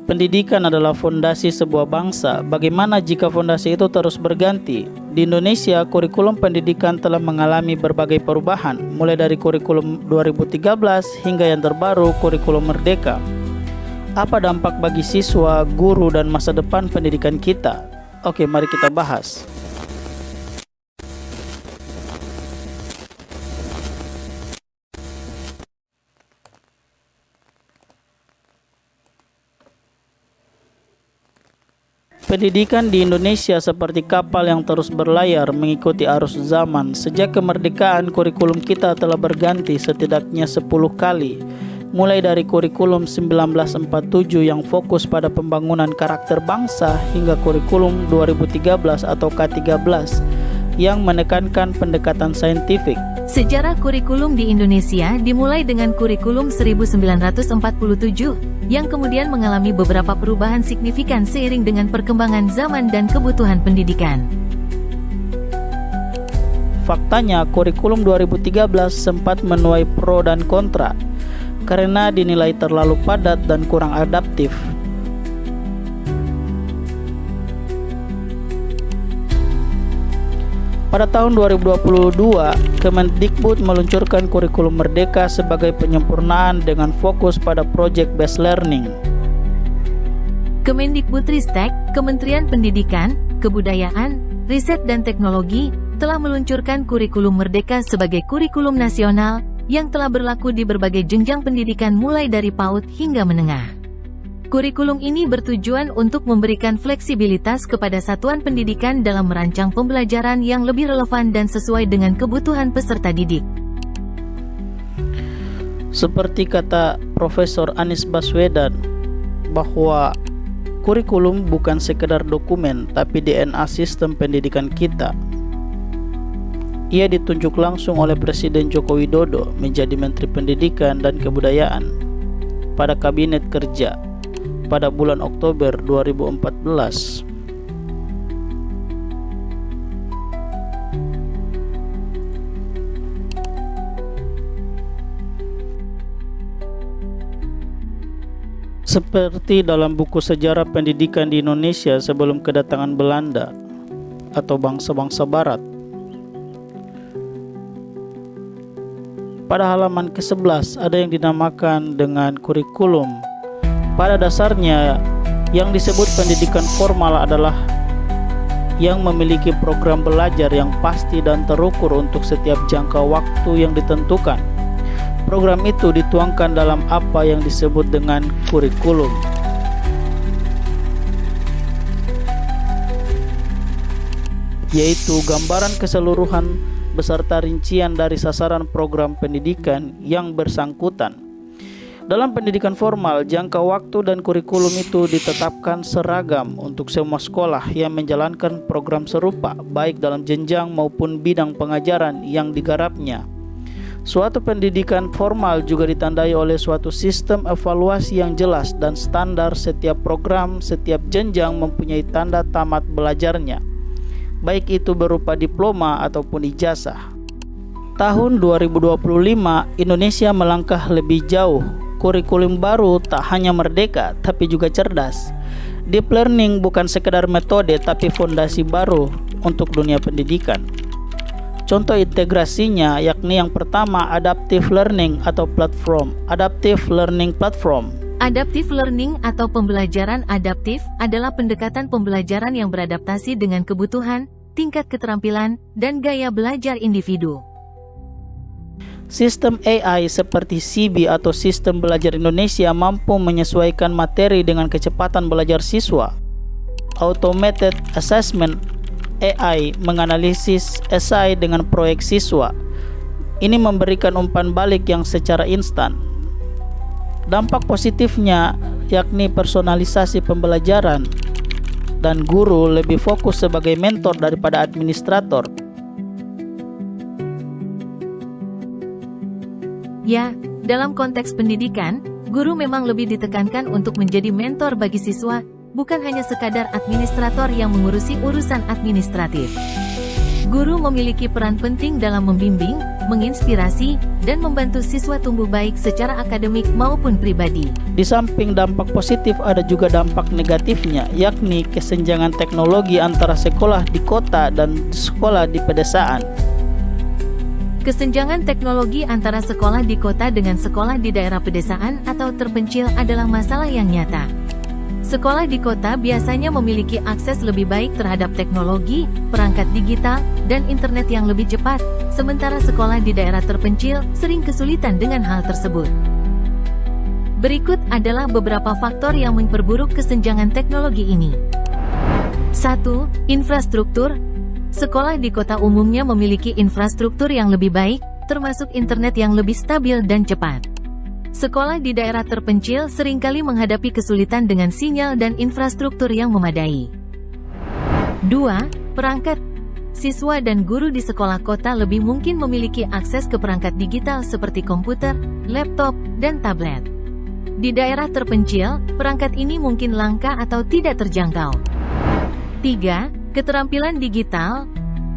Pendidikan adalah fondasi sebuah bangsa. Bagaimana jika fondasi itu terus berganti? Di Indonesia, kurikulum pendidikan telah mengalami berbagai perubahan, mulai dari kurikulum 2013 hingga yang terbaru, kurikulum Merdeka. Apa dampak bagi siswa, guru, dan masa depan pendidikan kita? Oke, mari kita bahas. Pendidikan di Indonesia seperti kapal yang terus berlayar mengikuti arus zaman. Sejak kemerdekaan, kurikulum kita telah berganti setidaknya 10 kali. Mulai dari kurikulum 1947 yang fokus pada pembangunan karakter bangsa hingga kurikulum 2013 atau K13 yang menekankan pendekatan saintifik. Sejarah kurikulum di Indonesia dimulai dengan kurikulum 1947 yang kemudian mengalami beberapa perubahan signifikan seiring dengan perkembangan zaman dan kebutuhan pendidikan. Faktanya, kurikulum 2013 sempat menuai pro dan kontra karena dinilai terlalu padat dan kurang adaptif. Pada tahun 2022, Kemendikbud meluncurkan kurikulum Merdeka sebagai penyempurnaan dengan fokus pada project based learning. Kemendikbudristek, Kementerian Pendidikan, Kebudayaan, Riset dan Teknologi telah meluncurkan kurikulum Merdeka sebagai kurikulum nasional yang telah berlaku di berbagai jenjang pendidikan mulai dari PAUD hingga menengah. Kurikulum ini bertujuan untuk memberikan fleksibilitas kepada satuan pendidikan dalam merancang pembelajaran yang lebih relevan dan sesuai dengan kebutuhan peserta didik. Seperti kata Profesor Anies Baswedan, bahwa kurikulum bukan sekedar dokumen, tapi DNA sistem pendidikan kita. Ia ditunjuk langsung oleh Presiden Joko Widodo menjadi Menteri Pendidikan dan Kebudayaan pada Kabinet Kerja pada bulan Oktober 2014. Seperti dalam buku sejarah pendidikan di Indonesia sebelum kedatangan Belanda atau bangsa-bangsa Barat, pada halaman ke-11 ada yang dinamakan dengan kurikulum. Pada dasarnya, yang disebut pendidikan formal adalah yang memiliki program belajar yang pasti dan terukur untuk setiap jangka waktu yang ditentukan. Program itu dituangkan dalam apa yang disebut dengan kurikulum. Yaitu gambaran keseluruhan beserta rincian dari sasaran program pendidikan yang bersangkutan. Dalam pendidikan formal, jangka waktu dan kurikulum itu ditetapkan seragam untuk semua sekolah yang menjalankan program serupa, baik dalam jenjang maupun bidang pengajaran yang digarapnya. Suatu pendidikan formal juga ditandai oleh suatu sistem evaluasi yang jelas dan standar. Setiap program, setiap jenjang mempunyai tanda tamat belajarnya, baik itu berupa diploma ataupun ijazah. Tahun 2025, Indonesia melangkah lebih jauh. Kurikulum baru tak hanya merdeka, tapi juga cerdas. Deep learning bukan sekedar metode, tapi fondasi baru untuk dunia pendidikan. Contoh integrasinya yakni yang pertama, adaptive learning atau platform. Adaptive learning platform. Adaptive learning atau pembelajaran adaptif adalah pendekatan pembelajaran yang beradaptasi dengan kebutuhan, tingkat keterampilan, dan gaya belajar individu. Sistem AI seperti SIBI atau Sistem Belajar Indonesia mampu menyesuaikan materi dengan kecepatan belajar siswa. Automated Assessment AI menganalisis esai dengan proyek siswa. Ini memberikan umpan balik yang secara instan. Dampak positifnya yakni personalisasi pembelajaran dan guru lebih fokus sebagai mentor daripada administrator. Ya, dalam konteks pendidikan, guru memang lebih ditekankan untuk menjadi mentor bagi siswa, bukan hanya sekadar administrator yang mengurusi urusan administratif. Guru memiliki peran penting dalam membimbing, menginspirasi, dan membantu siswa tumbuh baik secara akademik maupun pribadi. Di samping dampak positif ada juga dampak negatifnya, yakni kesenjangan teknologi antara sekolah di kota dan sekolah di pedesaan. Kesenjangan teknologi antara sekolah di kota dengan sekolah di daerah pedesaan atau terpencil adalah masalah yang nyata. Sekolah di kota biasanya memiliki akses lebih baik terhadap teknologi, perangkat digital, dan internet yang lebih cepat, sementara sekolah di daerah terpencil sering kesulitan dengan hal tersebut. Berikut adalah beberapa faktor yang memperburuk kesenjangan teknologi ini. 1. Infrastruktur. Sekolah di kota umumnya memiliki infrastruktur yang lebih baik, termasuk internet yang lebih stabil dan cepat. Sekolah di daerah terpencil seringkali menghadapi kesulitan dengan sinyal dan infrastruktur yang memadai. 2. Perangkat. Siswa dan guru di sekolah kota lebih mungkin memiliki akses ke perangkat digital seperti komputer, laptop, dan tablet. Di daerah terpencil, perangkat ini mungkin langka atau tidak terjangkau. 3. Keterampilan digital.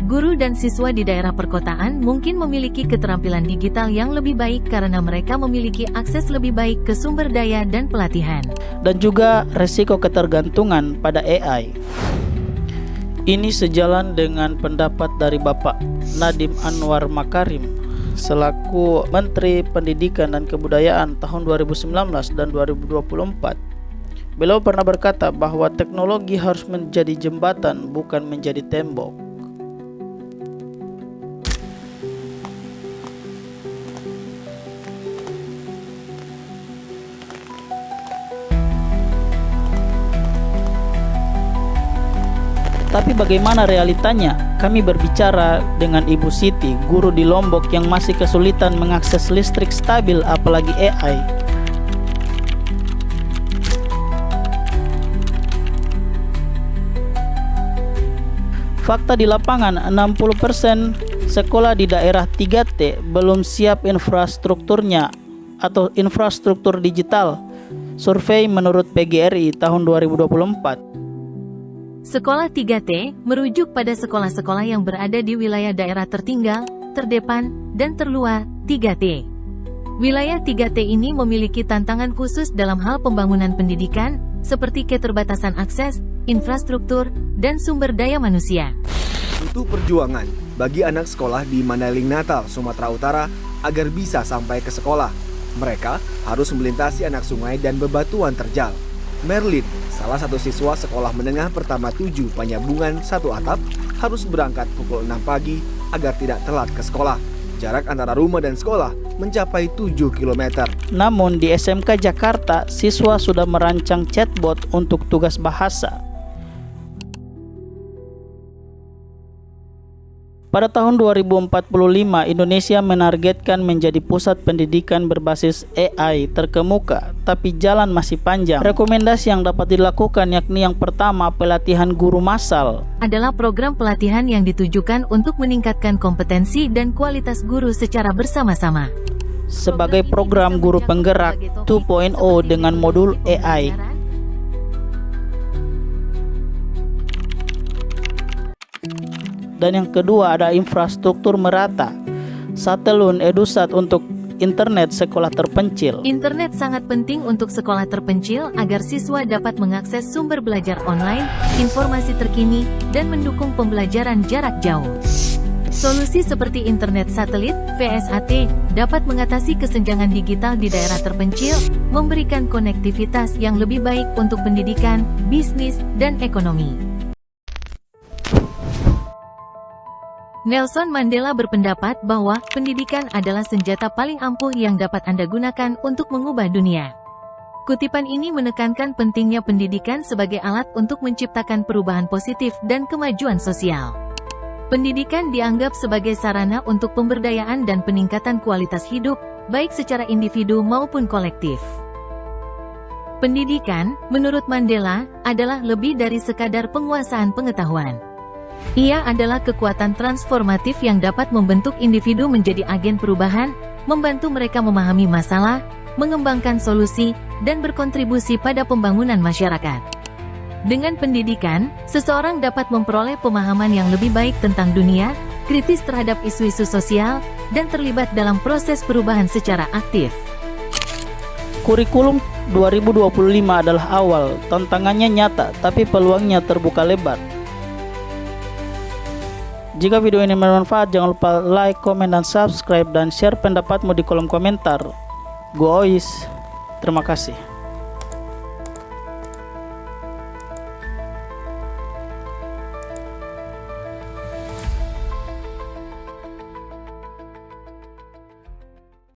Guru dan siswa di daerah perkotaan mungkin memiliki keterampilan digital yang lebih baik karena mereka memiliki akses lebih baik ke sumber daya dan pelatihan. Dan juga resiko ketergantungan pada AI. Ini sejalan dengan pendapat dari Bapak Nadiem Anwar Makarim selaku Menteri Pendidikan dan Kebudayaan tahun 2019 dan 2024. Beliau pernah berkata bahwa teknologi harus menjadi jembatan, bukan menjadi tembok. Tapi bagaimana realitanya? Kami berbicara dengan Ibu Siti, guru di Lombok yang masih kesulitan mengakses listrik stabil apalagi AI. Fakta di lapangan, 60% sekolah di daerah 3T belum siap infrastrukturnya atau infrastruktur digital. Survei menurut PGRI tahun 2024. Sekolah 3T merujuk pada sekolah-sekolah yang berada di wilayah daerah tertinggal, terdepan, dan terluar 3T. Wilayah 3T ini memiliki tantangan khusus dalam hal pembangunan pendidikan, seperti keterbatasan akses, infrastruktur, dan sumber daya manusia. Butuh perjuangan bagi anak sekolah di Mandailing Natal, Sumatera Utara agar bisa sampai ke sekolah. Mereka harus melintasi anak sungai dan bebatuan terjal. Merlin, salah satu siswa sekolah menengah pertama 7 Panyabungan 1 Atap, harus berangkat pukul 6 pagi agar tidak telat ke sekolah. Jarak antara rumah dan sekolah mencapai 7 km. Namun di SMK Jakarta, siswa sudah merancang chatbot untuk tugas bahasa. Pada tahun 2045, Indonesia menargetkan menjadi pusat pendidikan berbasis AI terkemuka, tapi jalan masih panjang. Rekomendasi yang dapat dilakukan yakni yang pertama, pelatihan guru massal. Adalah program pelatihan yang ditujukan untuk meningkatkan kompetensi dan kualitas guru secara bersama-sama. Sebagai program guru penggerak 2.0 dengan modul AI. Dan yang kedua ada infrastruktur merata. Satelun Edusat untuk internet sekolah terpencil. Internet sangat penting untuk sekolah terpencil agar siswa dapat mengakses sumber belajar online, informasi terkini, dan mendukung pembelajaran jarak jauh. Solusi seperti internet satelit, VSAT, dapat mengatasi kesenjangan digital di daerah terpencil, memberikan konektivitas yang lebih baik untuk pendidikan, bisnis, dan ekonomi. Nelson Mandela berpendapat bahwa pendidikan adalah senjata paling ampuh yang dapat Anda gunakan untuk mengubah dunia. Kutipan ini menekankan pentingnya pendidikan sebagai alat untuk menciptakan perubahan positif dan kemajuan sosial. Pendidikan dianggap sebagai sarana untuk pemberdayaan dan peningkatan kualitas hidup, baik secara individu maupun kolektif. Pendidikan, menurut Mandela, adalah lebih dari sekadar penguasaan pengetahuan. Ia adalah kekuatan transformatif yang dapat membentuk individu menjadi agen perubahan, membantu mereka memahami masalah, mengembangkan solusi, dan berkontribusi pada pembangunan masyarakat. Dengan pendidikan, seseorang dapat memperoleh pemahaman yang lebih baik tentang dunia, kritis terhadap isu-isu sosial, dan terlibat dalam proses perubahan secara aktif. Kurikulum 2025 adalah awal, tantangannya nyata, tapi peluangnya terbuka lebar. Jika video ini bermanfaat, jangan lupa like, komen, dan subscribe, dan share pendapatmu di kolom komentar. Gua Ois, terima kasih.